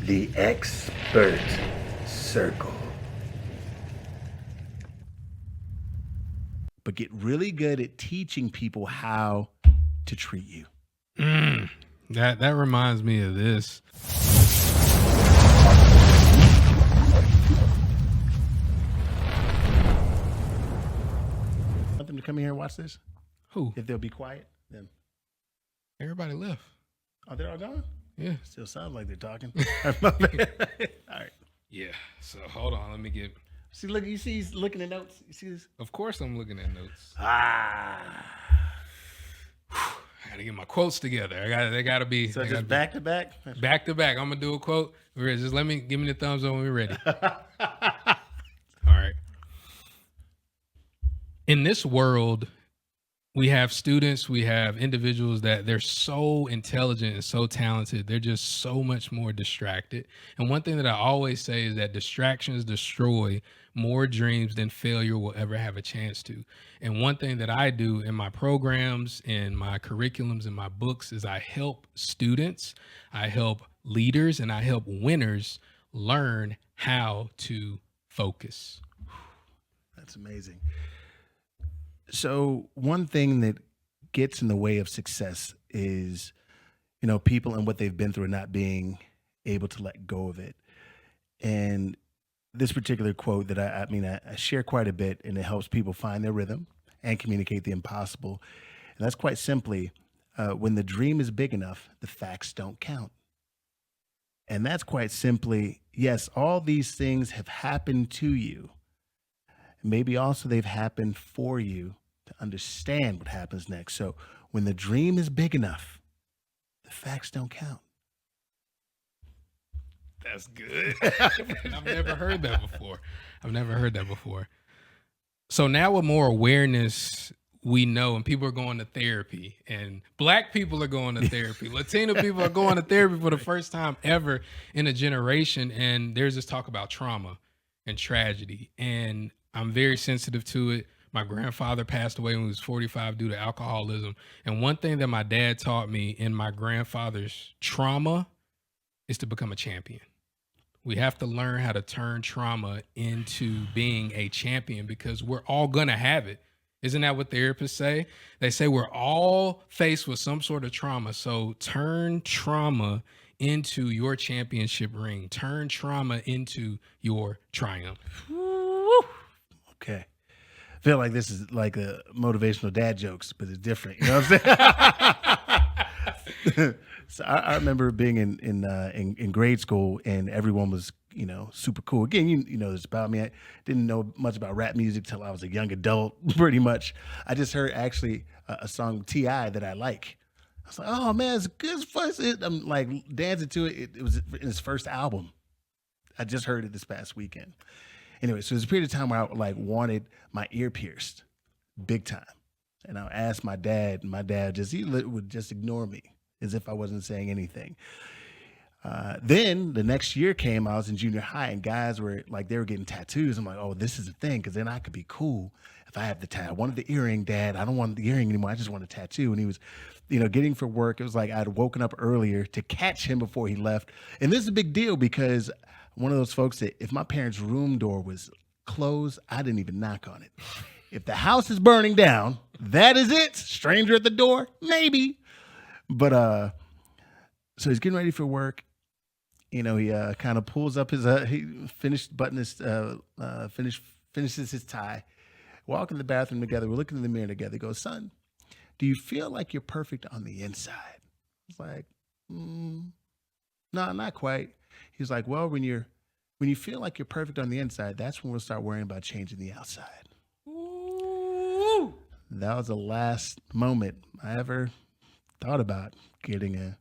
The Expert Circle. But get really good at teaching people how to treat you. That reminds me of this. Want them to come in here and watch this? Who? If they'll be quiet, then. Everybody left. Oh, they're all gone? Yeah. Still sounds like they're talking. All right. Yeah. So hold on. Let me get. See, look, you see he's looking at notes. You see this? Of course, I'm looking at notes. Ah. I gotta get my quotes together. They gotta be. So just back to back? Back to back. I'm gonna do a quote. Just give me the thumbs up when we're ready. All right. In this world, we have students, we have individuals that they're so intelligent and so talented. They're just so much more distracted. And one thing that I always say is that distractions destroy more dreams than failure will ever have a chance to. And one thing that I do in my programs, in my curriculums, in my books is I help students, I help leaders, and I help winners learn how to focus. That's amazing. So one thing that gets in the way of success is, people and what they've been through and not being able to let go of it. And this particular quote that I share quite a bit, and it helps people find their rhythm and communicate the impossible. And that's quite simply, when the dream is big enough, the facts don't count. And that's quite simply, yes, all these things have happened to you. Maybe also they've happened for you to understand what happens next. So when the dream is big enough, the facts don't count. That's good. I've never heard that before. So now with more awareness, we know, and people are going to therapy, and Black people are going to therapy. Latino people are going to therapy for the first time ever in a generation. And there's this talk about trauma and tragedy. And I'm very sensitive to it. My grandfather passed away when he was 45 due to alcoholism. And one thing that my dad taught me in my grandfather's trauma is to become a champion. We have to learn how to turn trauma into being a champion, because we're all going to have it. Isn't that what therapists say? They say we're all faced with some sort of trauma. So turn trauma into your championship ring. Turn trauma into your triumph. Okay. I feel like this is like a motivational dad jokes, but it's different. You know what I'm saying? So I remember being in grade school, and everyone was, super cool. Again, you know this about me. I didn't know much about rap music till I was a young adult, pretty much. I just heard actually a song T.I. that I like. I was like, oh man, it's good as fun. I'm like dancing to it. It was in his first album. I just heard it this past weekend. Anyway, so there's a period of time where I wanted my ear pierced big time. And I asked my dad, and my dad would just ignore me as if I wasn't saying anything. Then the next year came, I was in junior high, and guys were like, they were getting tattoos. I'm like, oh, this is a thing, because then I could be cool if I have the tattoo. I wanted the earring, Dad. I don't want the earring anymore. I just want a tattoo. And he was, getting for work. It was like I'd woken up earlier to catch him before he left. And this is a big deal, because one of those folks that if my parents' room door was closed, I didn't even knock on it. If the house is burning down, that is it. Stranger at the door, maybe. But so he's getting ready for work. He kind of pulls up his he finishes his tie. Walk in the bathroom together. We're looking in the mirror together. He goes, son, do you feel like you're perfect on the inside? I was like, no, not quite. He's like, well, when you feel like you're perfect on the inside, that's when we'll start worrying about changing the outside. Ooh. That was the last moment I ever thought about getting a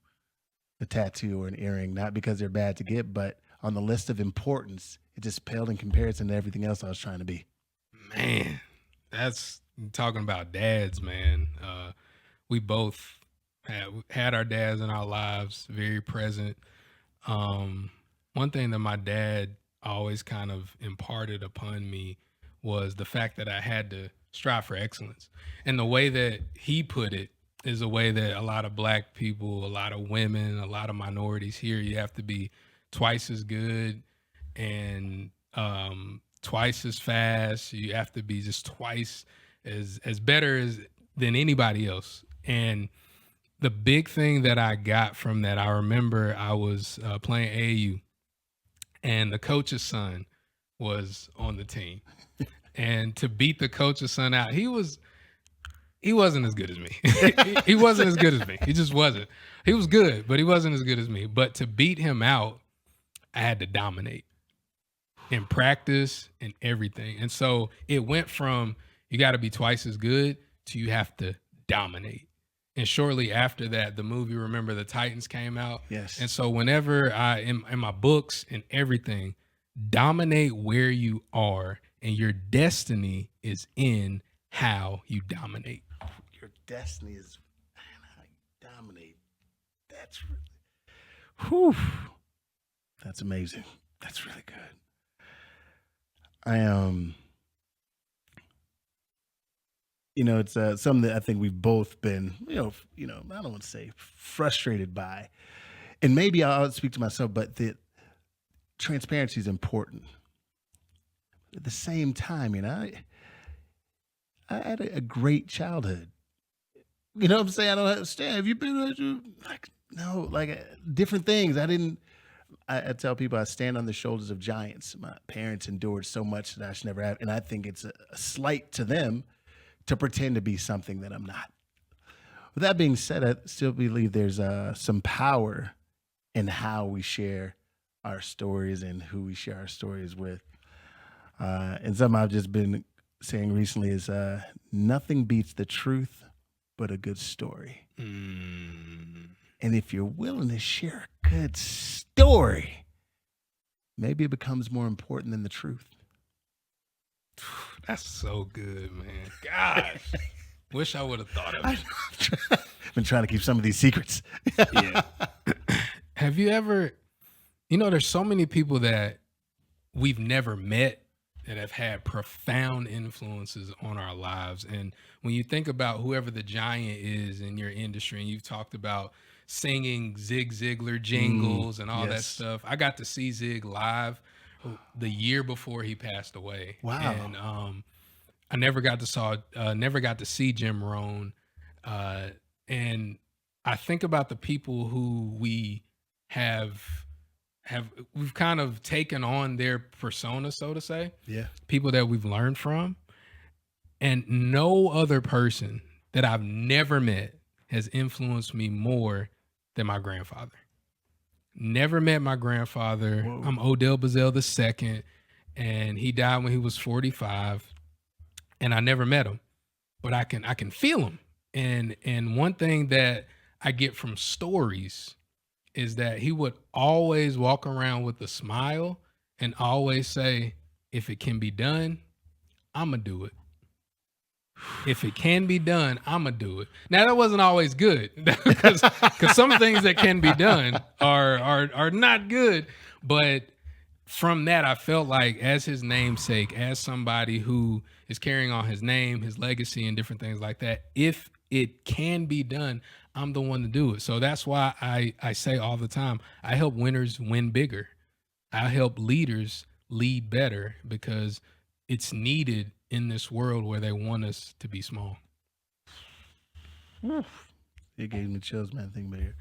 tattoo or an earring, not because they're bad to get, but on the list of importance, it just paled in comparison to everything else I was trying to be. Man, that's talking about dads, man. We both had our dads in our lives, very present. One thing that my dad always kind of imparted upon me was the fact that I had to strive for excellence. And the way that he put it is a way that a lot of Black people, a lot of women, a lot of minorities here, you have to be twice as good and twice as fast. You have to be just twice as better than anybody else. And the big thing that I got from that, I remember I was playing AAU, and the coach's son was on the team. And to beat the coach's son out, he wasn't as good as me. He wasn't as good as me. He just wasn't. He was good, but he wasn't as good as me. But to beat him out, I had to dominate in practice and everything. And so it went from you got to be twice as good to you have to dominate. And shortly after that, the movie Remember the Titans came out. Yes. And so whenever in my books and everything, dominate where you are, and your destiny is in how you dominate. Your destiny is how you dominate. That's really, whew. That's amazing. That's really good. It's something that I think we've both been, I don't want to say frustrated by, and maybe I'll speak to myself, but the transparency is important. At the same time, I had a great childhood. You know what I'm saying? I don't understand. Have you been like, no, like different things. I tell people I stand on the shoulders of giants. My parents endured so much that I should never have. And I think it's a slight to them to pretend to be something that I'm not. With that being said, I still believe there's some power in how we share our stories and who we share our stories with. And something I've just been saying recently is nothing beats the truth but a good story. And if you're willing to share a good story, maybe it becomes more important than the truth. That's so good, man. Gosh. Wish I would have thought of it. I've been trying to keep some of these secrets. Yeah. Have you ever, there's so many people that we've never met that have had profound influences on our lives. And when you think about whoever the giant is in your industry, and you've talked about singing Zig Ziglar jingles and all that stuff. I got to see Zig live the year before he passed away. Wow. And I never got to see Jim Rohn. And I think about the people who we've kind of taken on their persona, so to say. Yeah. People that we've learned from. And no other person that I've never met has influenced me more than my grandfather. Never met my grandfather. Whoa. I'm Odell Bizzell II, and he died when he was 45. And I never met him, but I can feel him. And one thing that I get from stories is that he would always walk around with a smile and always say, if it can be done, I'm going to do it. If it can be done, I'm going to do it. Now, that wasn't always good because some things that can be done are not good. But from that, I felt like as his namesake, as somebody who is carrying on his name, his legacy, and different things like that, if it can be done, I'm the one to do it. So that's why I say all the time, I help winners win bigger. I help leaders lead better because it's needed in this world where they want us to be small. It gave me chills, man, thinking about your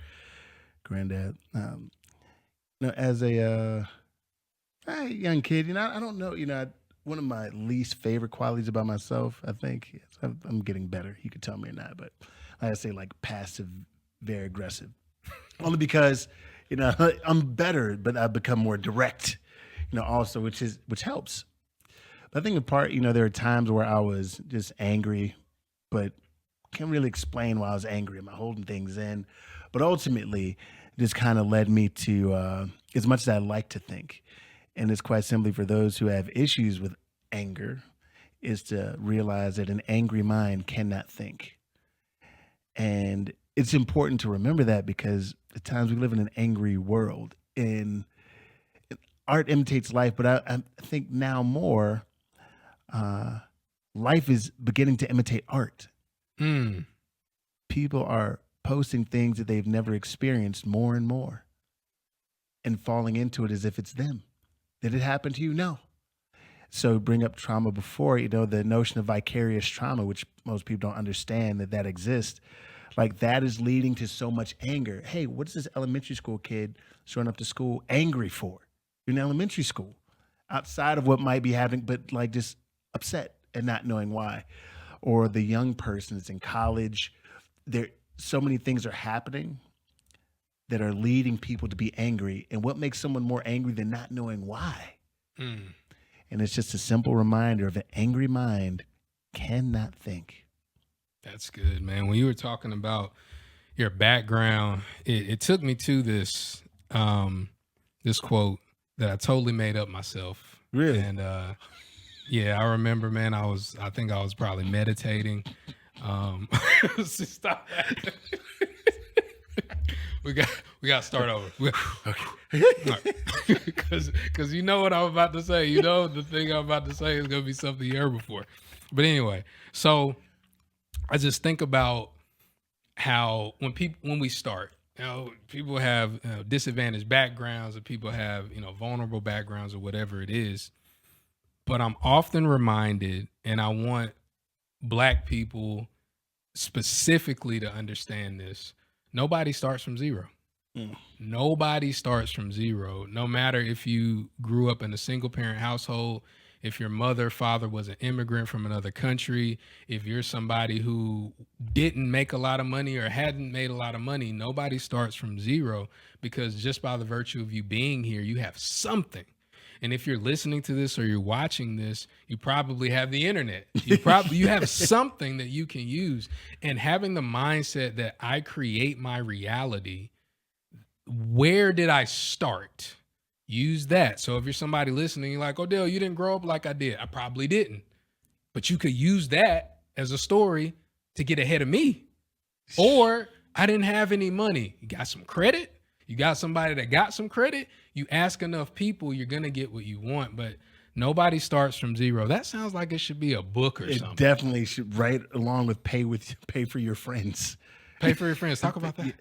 granddad. As a young kid, I don't know, one of my least favorite qualities about myself, I think, is I'm getting better. You can tell me or not, but I say like passive, very aggressive. Only because, I'm better, but I've become more direct, also, which helps. But I think in part, there are times where I was just angry, but can't really explain why I was angry. Am I holding things in? But ultimately, it just kind of led me to, as much as I like to think, and it's quite simply for those who have issues with anger, is to realize that an angry mind cannot think. And it's important to remember that because at times we live in an angry world and art imitates life. But I think now more, life is beginning to imitate art. People are posting things that they've never experienced more and more. and falling into it as if it's them. Did it happen to you? No. So bring up trauma before, the notion of vicarious trauma, which most people don't understand that exists. Like that is leading to so much anger. Hey, what is this elementary school kid showing up to school angry for? You're in elementary school, outside of what might be happening, but like just upset and not knowing why. Or the young person that's in college. There, so many things are happening that are leading people to be angry. And what makes someone more angry than not knowing why? And it's just a simple reminder of an angry mind cannot think. That's good, man. When you were talking about your background, it took me to this this quote that I totally made up myself. Really? And yeah, I remember, man. I think I was probably meditating. Stop that. We got to start over. Because you know what I'm about to say. The thing I'm about to say is going to be something you heard before. But anyway, so I just think about how when we start, people have disadvantaged backgrounds, or people have vulnerable backgrounds, or whatever it is. But I'm often reminded, and I want Black people specifically to understand this. Nobody starts from zero. Nobody starts from zero. No matter if you grew up in a single parent household, if your father was an immigrant from another country, if you're somebody who didn't make a lot of money or hadn't made a lot of money, nobody starts from zero, because just by the virtue of you being here, you have something. And if you're listening to this or you're watching this, you probably have the internet. You have something that you can use. And having the mindset that I create my reality, where did I start? Use that. So if you're somebody listening, you're like, Odell, you didn't grow up like I did. I probably didn't. But you could use that as a story to get ahead of me. Or I didn't have any money. You got some credit? You got somebody that got some credit? You ask enough people, you're going to get what you want, but nobody starts from zero. That sounds like it should be a book or something. It definitely should, right along with pay for your friends. Pay for your friends. Talk about that.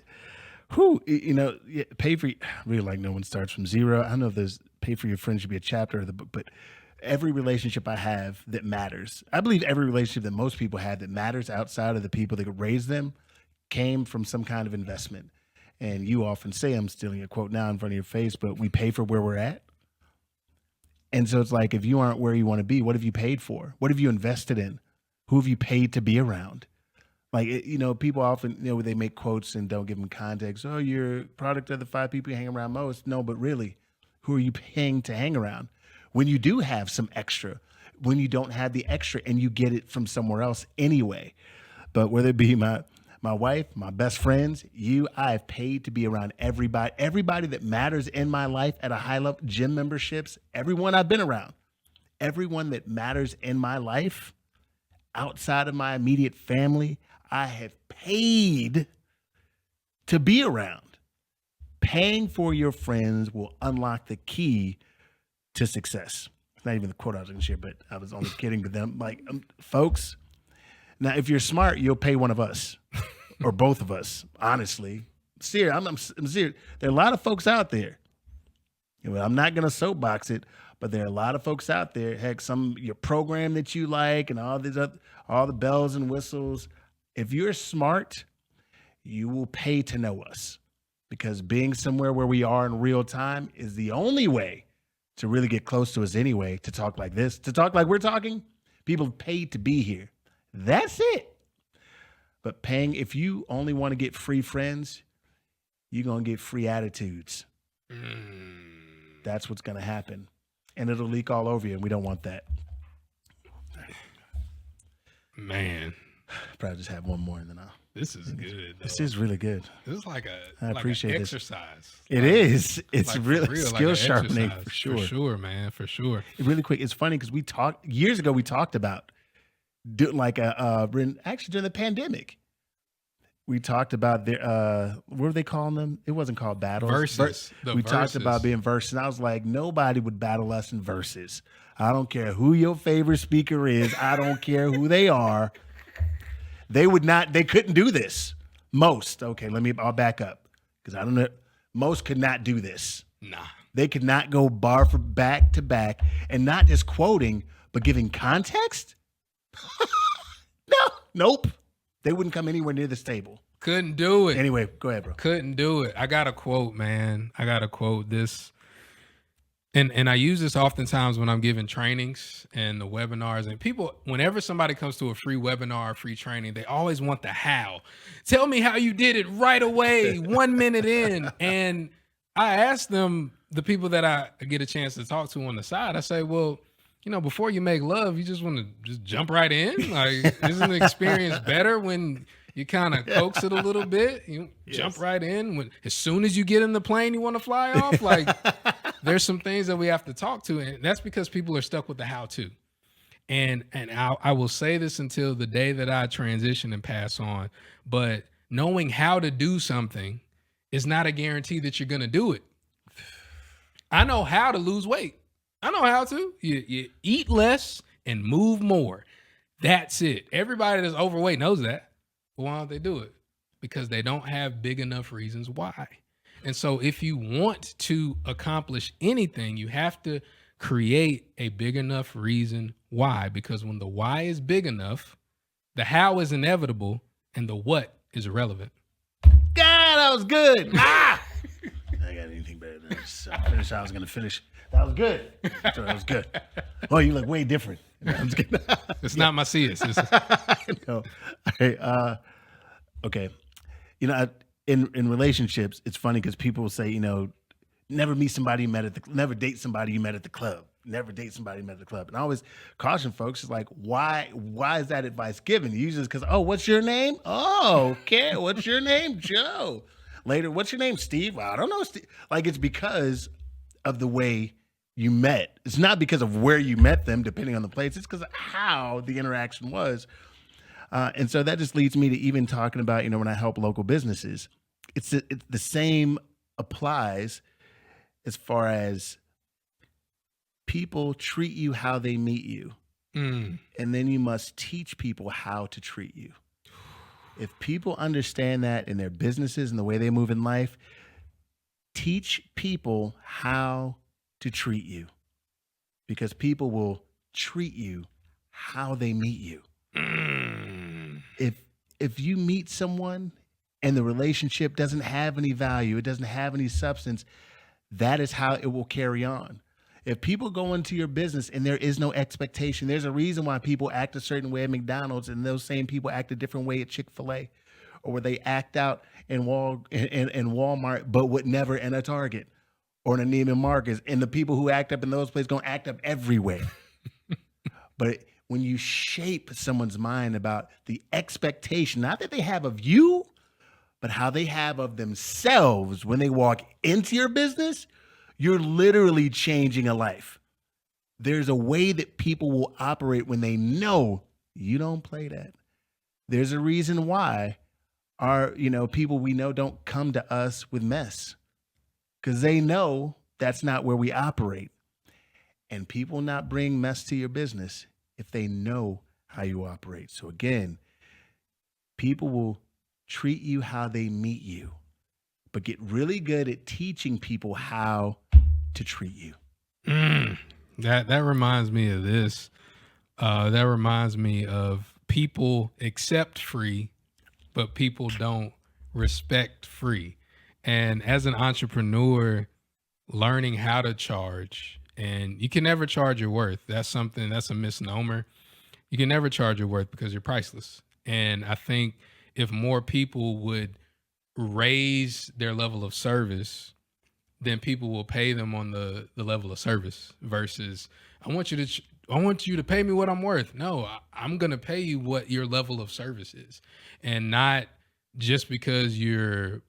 Pay for, really, like no one starts from zero. I don't know if there's pay for your friends should be a chapter of the book, but every relationship I have that matters, I believe every relationship that most people have that matters outside of the people that raised them came from some kind of investment. And you often say, I'm stealing a quote now in front of your face, but we pay for where we're at. And so it's like, if you aren't where you want to be, what have you paid for? What have you invested in? Who have you paid to be around? Like, people often, they make quotes and don't give them context. Oh, you're a product of the 5 people you hang around most. No, but really, who are you paying to hang around? When you do have some extra, when you don't have the extra and you get it from somewhere else anyway. But whether it be my wife, my best friends, I've paid to be around everybody that matters in my life at a high level, gym memberships, everyone I've been around, everyone that matters in my life outside of my immediate family, I have paid to be around. Paying for your friends will unlock the key to success. It's not even the quote I was going to share, but I was only kidding to them. Like, folks, now if you're smart, you'll pay one of us or both of us, honestly. I'm serious. There are a lot of folks out there. I'm not going to soapbox it, but there are a lot of folks out there. Heck, your program that you like and all the bells and whistles. If you're smart, you will pay to know us, because being somewhere where we are in real time is the only way to really get close to us anyway, to talk like this, to talk like we're talking. People paid to be here. That's it. But if you only want to get free friends, you're going to get free attitudes. That's what's going to happen. And it'll leak all over you, and we don't want that. Man. Probably just have one more and then I'll. This is good. This is really good. This is like I appreciate an this. exercise. It is. It's like really real, skill like sharpening exercise. for sure. For sure, man. For sure. Really quick. It's funny because years ago we talked about doing actually during the pandemic. We talked about what were they calling them? It wasn't called battles. Versus. We talked about being versus. And I was like, nobody would battle us in versus. I don't care who your favorite speaker is. I don't care who they are. They couldn't do this. Most. Okay, I'll back up because I don't know. Most could not do this. Nah. They could not go bar for back to back and not just quoting, but giving context. Nope. They wouldn't come anywhere near this table. Couldn't do it. Anyway, go ahead, bro. Couldn't do it. I got a quote, man. I got a quote. This, and I use this oftentimes when I'm giving trainings and the webinars. And people, whenever somebody comes to a free webinar or free training, they always want the how. Tell me how you did it right away, 1 minute in. And I ask them, the people that I get a chance to talk to on the side, I say, well, you know, before you make love, you just want to just jump right in. Like, isn't the experience better when you kind of coax it a little bit? You jump right in. When as soon as you get in the plane, you want to fly off. Like, there's some things that we have to talk to, and that's because people are stuck with the how-to. And I will say this until the day that I transition and pass on. But knowing how to do something is not a guarantee that you're going to do it. I know how to lose weight. I know how to. You eat less and move more. That's it. Everybody that's overweight knows that. But why don't they do it? Because they don't have big enough reasons why. And so if you want to accomplish anything, you have to create a big enough reason why. Because when the why is big enough, the how is inevitable and the what is irrelevant. God, that was good. I got anything better than this. I finished how I was going to finish. That was good. That was good. Oh, you look way different. It's not my CS. No. Okay. You know, in relationships, it's funny because people will say, you know, never meet somebody you met at never date somebody you met at the club. Never date somebody you met at the club. And I always caution folks, it's like, why is that advice given? Usually it's because, oh, what's your name? Oh, okay. What's your name? Joe. Later, what's your name? Steve? I don't know, Steve. Like, it's because of the way you met. It's not because of where you met them, depending on the place. It's because of how the interaction was. And so that just leads me to even talking about, you know, when I help local businesses, it's the same applies as far as people treat you how they meet you. And then you must teach people how to treat you. If people understand that in their businesses and the way they move in life, teach people how to treat you, because people will treat you how they meet you. If you meet someone and the relationship doesn't have any value, it doesn't have any substance, that is how it will carry on. If people go into your business and there is no expectation, there's a reason why people act a certain way at McDonald's and those same people act a different way at Chick-fil-A, or where they act out in Walmart but would never in a Target or in a Neiman Marcus. And the people who act up in those places gonna act up everywhere. But when you shape someone's mind about the expectation, not that they have of you, but how they have of themselves when they walk into your business, you're literally changing a life. There's a way that people will operate when they know you don't play that. There's a reason why our, people we know don't come to us with mess, because they know that's not where we operate. And people will not bring mess to your business if they know how you operate. So again, people will treat you how they meet you, but get really good at teaching people how to treat you. That reminds me of this. That reminds me of people accept free, but people don't respect free. And as an entrepreneur, learning how to charge, and you can never charge your worth. That's a misnomer. You can never charge your worth because you're priceless. And I think if more people would raise their level of service, then people will pay them on the level of service versus I want you to pay me what I'm worth. No, I'm going to pay you what your level of service is, and not just because you're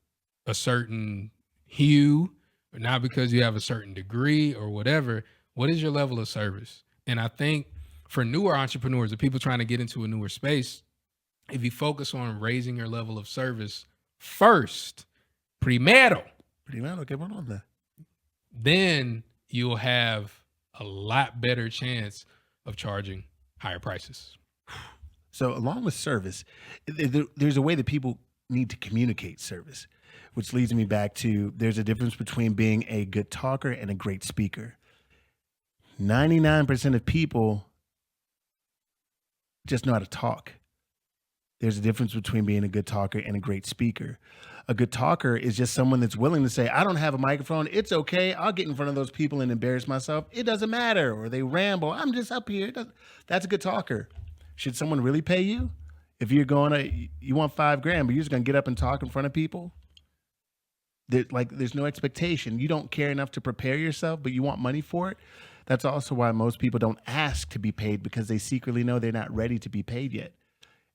a certain hue or not because you have a certain degree or whatever. What is your level of service? And I think for newer entrepreneurs or people trying to get into a newer space, if you focus on raising your level of service first, primero, okay, what on that? Then you'll have a lot better chance of charging higher prices. So along with service, there's a way that people need to communicate service. which leads me back to there's a difference between being a good talker and a great speaker. 99% of people just know how to talk. There's a difference between being a good talker and a great speaker. A good talker is just someone that's willing to say, I don't have a microphone. It's okay. I'll get in front of those people and embarrass myself. It doesn't matter. Or they ramble. I'm just up here. That's a good talker. Should someone really pay you? If you're you want $5,000, but you're just going to get up and talk in front of people? There's no expectation. You don't care enough to prepare yourself, but you want money for it. That's also why most people don't ask to be paid, because they secretly know they're not ready to be paid yet.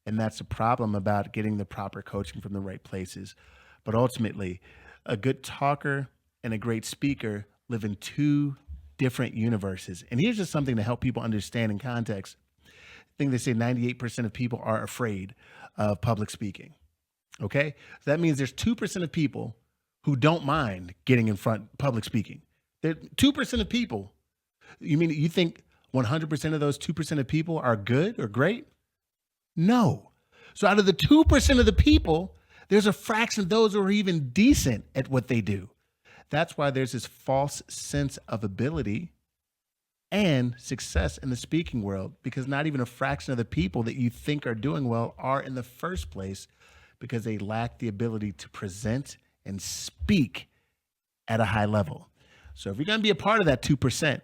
And that's the problem about getting the proper coaching from the right places. But ultimately, a good talker and a great speaker live in two different universes. And here's just something to help people understand in context. I think they say 98% of people are afraid of public speaking. Okay? So that means there's 2% of people who don't mind getting in front public speaking. There 2% of people. You think 100% of those 2% of people are good or great? No. So out of the 2% of the people, there's a fraction of those who are even decent at what they do. That's why there's this false sense of ability and success in the speaking world, because not even a fraction of the people that you think are doing well are in the first place, because they lack the ability to present and speak at a high level. So if you're going to be a part of that 2%,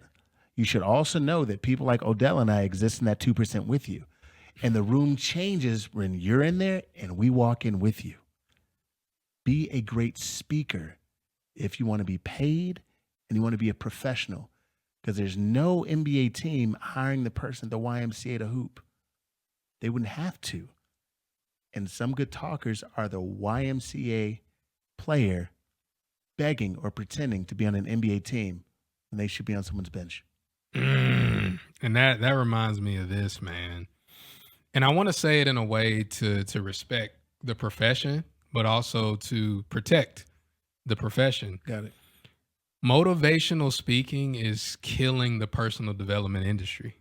you should also know that people like Odell and I exist in that 2% with you. And the room changes when you're in there and we walk in with you. Be a great speaker if you want to be paid and you want to be a professional, because there's no NBA team hiring the person at the YMCA to hoop. They wouldn't have to. And some good talkers are the YMCA player begging or pretending to be on an NBA team when they should be on someone's bench. And that reminds me of this, man. And I want to say it in a way to respect the profession, but also to protect the profession. Got it. Motivational speaking is killing the personal development industry.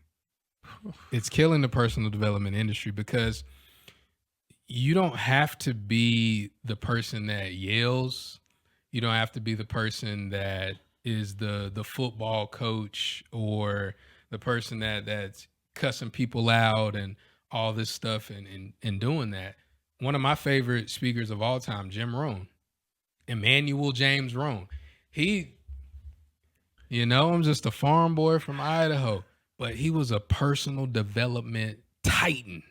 It's killing the personal development industry, because you don't have to be the person that yells. You don't have to be the person that is the football coach, or the person that's cussing people out and all this stuff and doing that. One of my favorite speakers of all time, Jim Rohn, Emmanuel James Rohn. I'm just a farm boy from Idaho, but he was a personal development titan.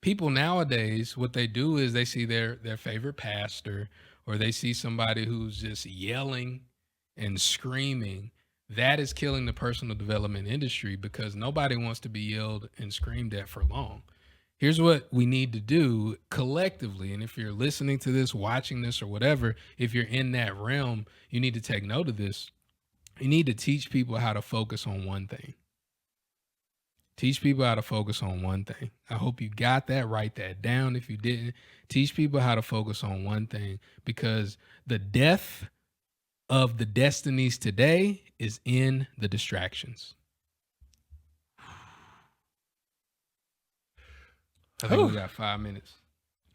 People nowadays, what they do is they see their favorite pastor, or they see somebody who's just yelling and screaming. That is killing the personal development industry, because nobody wants to be yelled and screamed at for long. Here's what we need to do collectively. And if you're listening to this, watching this, or whatever, if you're in that realm, you need to take note of this. You need to teach people how to focus on one thing. Teach people how to focus on one thing. I hope you got that. Write that down if you didn't. Teach people how to focus on one thing, because the death of the destinies today is in the distractions. I think we got 5 minutes.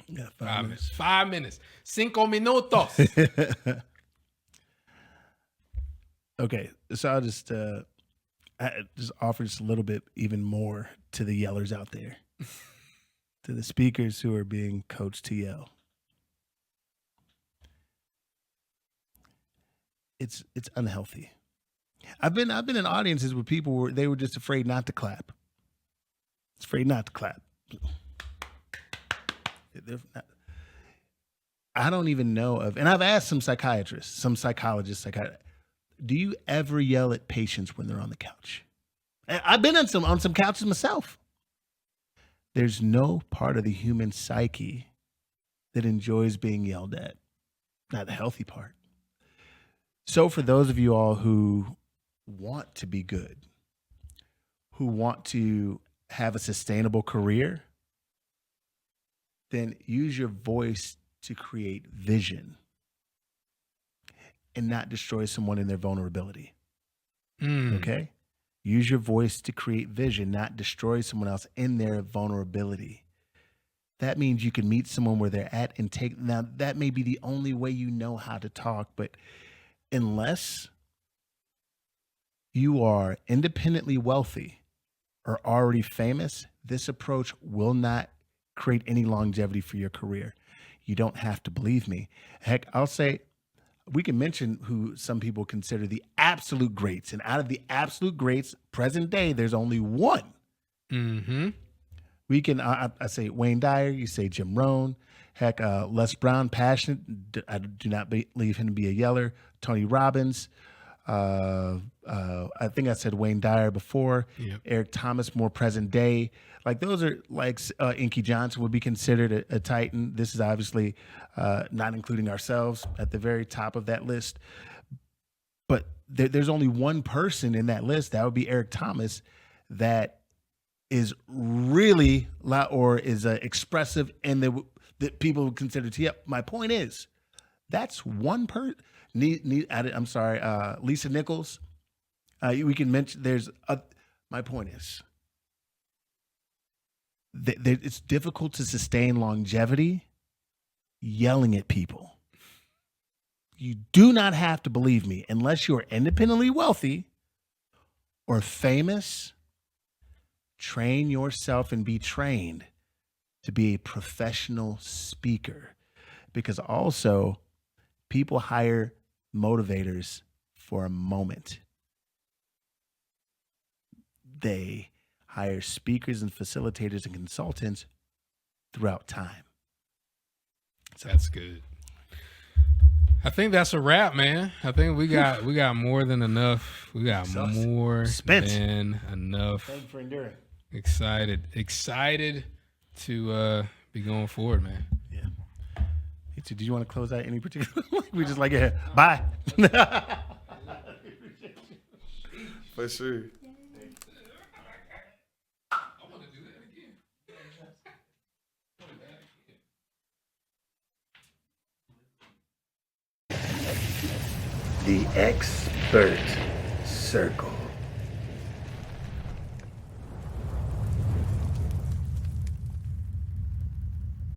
Yeah, 5 minutes. 5 minutes. 5 minutos. Okay, so I'll just offer just a little bit even more to the yellers out there, to the speakers who are being coached to yell. It's unhealthy. I've been in audiences where people were just afraid not to clap. It's afraid not to clap. I don't even know of, and I've asked some psychiatrists, some psychologists, do you ever yell at patients when they're on the couch? I've been on some couches myself. There's no part of the human psyche that enjoys being yelled at, not the healthy part. So for those of you all who want to be good, who want to have a sustainable career, then use your voice to create vision and not destroy someone in their vulnerability. Okay? Use your voice to create vision, not destroy someone else in their vulnerability. that means you can meet someone where they're at and take. Now, that may be the only way you know how to talk, but unless you are independently wealthy or already famous, this approach will not create any longevity for your career. You don't have to believe me. Heck, I'll say we can mention who some people consider the absolute greats. And out of the absolute greats, present day, there's only one. Mm-hmm. We can, I say Wayne Dyer, you say Jim Rohn. Heck, Les Brown, passionate. I do not believe him to be a yeller. Tony Robbins. I think I said Wayne Dyer before. Yep. Eric Thomas, more present day. Like those are like Inky Johnson would be considered a Titan. This is obviously not including ourselves at the very top of that list. But there's only one person in that list, that would be Eric Thomas, that is really loud or is expressive and that people would consider to. Yep. My point is, that's one person. I'm sorry, Lisa Nichols. We can mention. My point is, it's difficult to sustain longevity yelling at people. You do not have to believe me unless you are independently wealthy or famous. Train yourself and be trained to be a professional speaker, because also people hire motivators for a moment. They hire speakers and facilitators and consultants throughout time. So that's good. I think that's a wrap, man. I think we got more than enough. We got more than enough. Thank you for enduring. Excited to be going forward, man. Yeah. Do you want to close out any particular? We just like it. Bye. For sure. The Expert Circle.